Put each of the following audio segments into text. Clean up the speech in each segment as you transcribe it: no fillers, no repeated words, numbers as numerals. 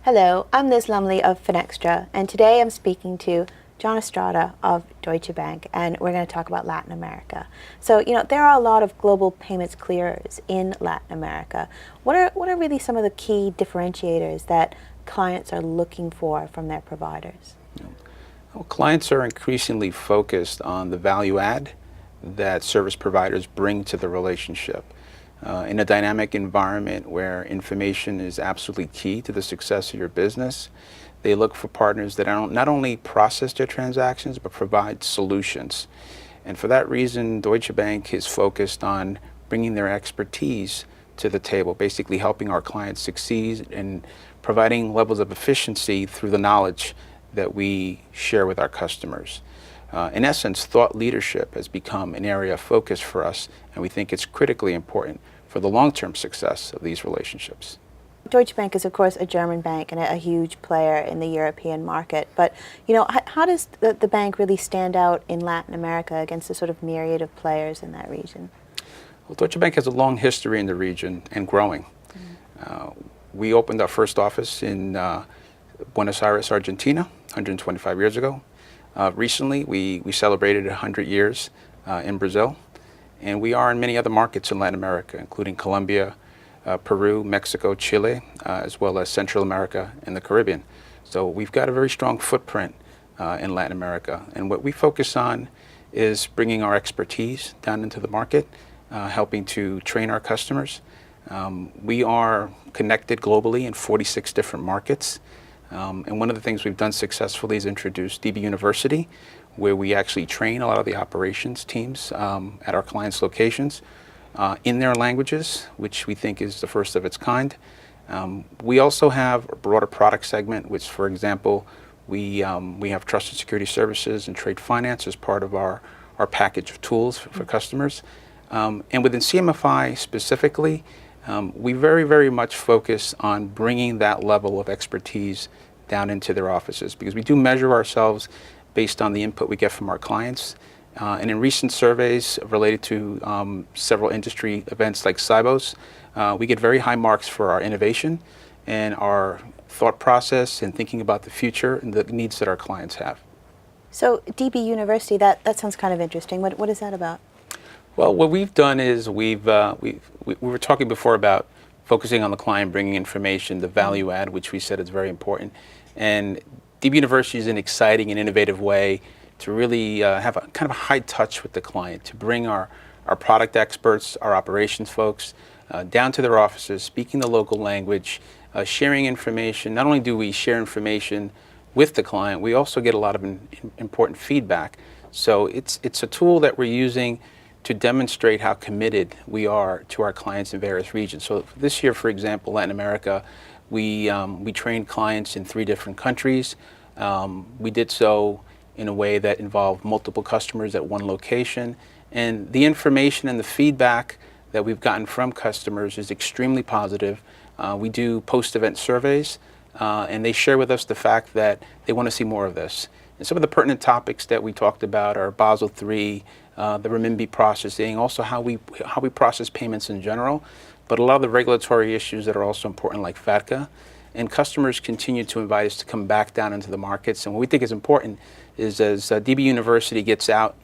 Hello, I'm Liz Lumley of Finextra, and today I'm speaking to John Estrada of Deutsche Bank, and we're going to talk about Latin America. So, there are a lot of global payments clearers in Latin America. What are really some of the key differentiators that clients are looking for from their providers? Well, clients are increasingly focused on the value add that service providers bring to the relationship. In a dynamic environment where information is absolutely key to the success of your business, they look for partners that not only process their transactions, but provide solutions. And for that reason, Deutsche Bank is focused on bringing their expertise to the table, basically helping our clients succeed and providing levels of efficiency through the knowledge that we share with our customers. In essence, thought leadership has become an area of focus for us, and we think it's critically important for the long-term success of these relationships. Deutsche Bank is, of course, a German bank and a huge player in the European market. But, how does the bank really stand out in Latin America against the sort of myriad of players in that region? Well, Deutsche Bank has a long history in the region and growing. We opened our first office in Buenos Aires, Argentina, 125 years ago. Recently, we celebrated 100 years in Brazil, and we are in many other markets in Latin America, including Colombia, Peru, Mexico, Chile, as well as Central America and the Caribbean. So we've got a very strong footprint in Latin America, and what we focus on is bringing our expertise down into the market, helping to train our customers. We are connected globally in 46 different markets. And one of the things we've done successfully is introduce DB University, where we actually train a lot of the operations teams at our clients' locations in their languages, which we think is the first of its kind. We also have a broader product segment, which, for example, we have trusted security services and trade finance as part of our package of tools for customers. And within CMFI specifically, we very, very much focus on bringing that level of expertise down into their offices, because we do measure ourselves based on the input we get from our clients. And in recent surveys related to several industry events like Sibos, we get very high marks for our innovation and our thought process and thinking about the future and the needs that our clients have. So DB University, that sounds kind of interesting. What is that about? Well, what we've done is we were talking before about focusing on the client, bringing information, the value add, which we said is very important. And DB University is an exciting and innovative way to really have a kind of a high touch with the client, to bring our product experts, our operations folks down to their offices, speaking the local language, sharing information. Not only do we share information with the client, we also get a lot of important feedback. So it's a tool that we're using to demonstrate how committed we are to our clients in various regions. So this year, for example, Latin America, we trained clients in 3 different countries. We did so in a way that involved multiple customers at one location. And the information and the feedback that we've gotten from customers is extremely positive. We do post-event surveys, and they share with us the fact that they want to see more of this. And some of the pertinent topics that we talked about are Basel III, the renminbi processing, also how we process payments in general, but a lot of the regulatory issues that are also important, like FATCA. And customers continue to invite us to come back down into the markets. And what we think is important is, as DB University gets out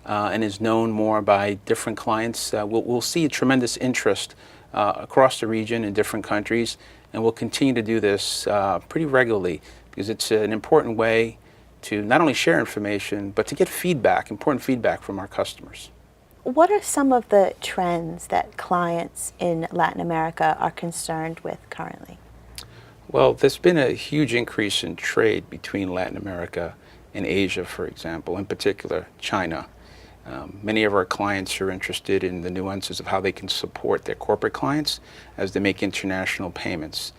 and is known more by different clients, we'll see a tremendous interest across the region in different countries, and we'll continue to do this pretty regularly, because it's an important way to not only share information, but to get feedback, important feedback from our customers. What are some of the trends that clients in Latin America are concerned with currently? Well, there's been a huge increase in trade between Latin America and Asia, for example, in particular China. Many of our clients are interested in the nuances of how they can support their corporate clients as they make international payments.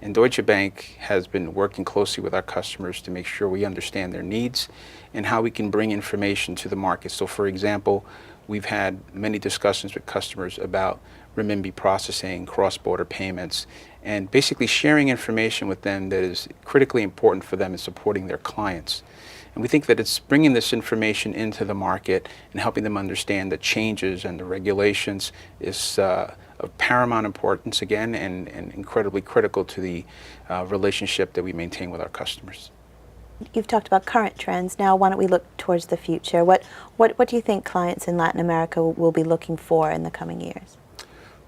And Deutsche Bank has been working closely with our customers to make sure we understand their needs and how we can bring information to the market. So, for example, we've had many discussions with customers about renminbi processing, cross-border payments, and basically sharing information with them that is critically important for them in supporting their clients. And we think that it's bringing this information into the market and helping them understand the changes and the regulations is a of paramount importance again, and incredibly critical to the relationship that we maintain with our customers. You've talked about current trends. Now, why don't we look towards the future? What do you think clients in Latin America will be looking for in the coming years?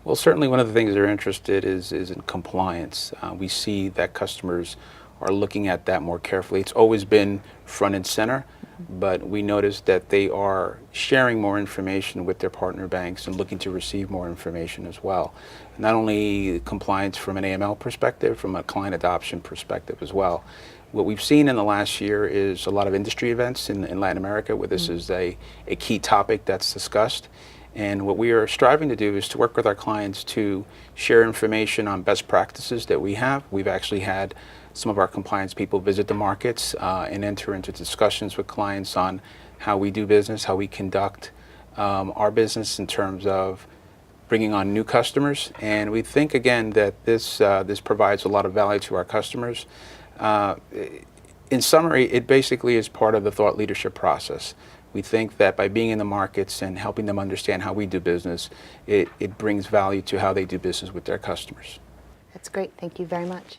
Well, certainly one of the things they're interested is in compliance. We see that customers are looking at that more carefully. It's always been front and center, but we noticed that they are sharing more information with their partner banks and looking to receive more information as well. Not only compliance from an AML perspective, from a client adoption perspective as well. What we've seen in the last year is a lot of industry events in Latin America where this is a key topic that's discussed. And what we are striving to do is to work with our clients to share information on best practices that we have. We've actually had some of our compliance people visit the markets and enter into discussions with clients on how we do business, how we conduct our business in terms of bringing on new customers. And we think, again, that this provides a lot of value to our customers. In summary, it basically is part of the thought leadership process. We think that by being in the markets and helping them understand how we do business, it brings value to how they do business with their customers. That's great. Thank you very much.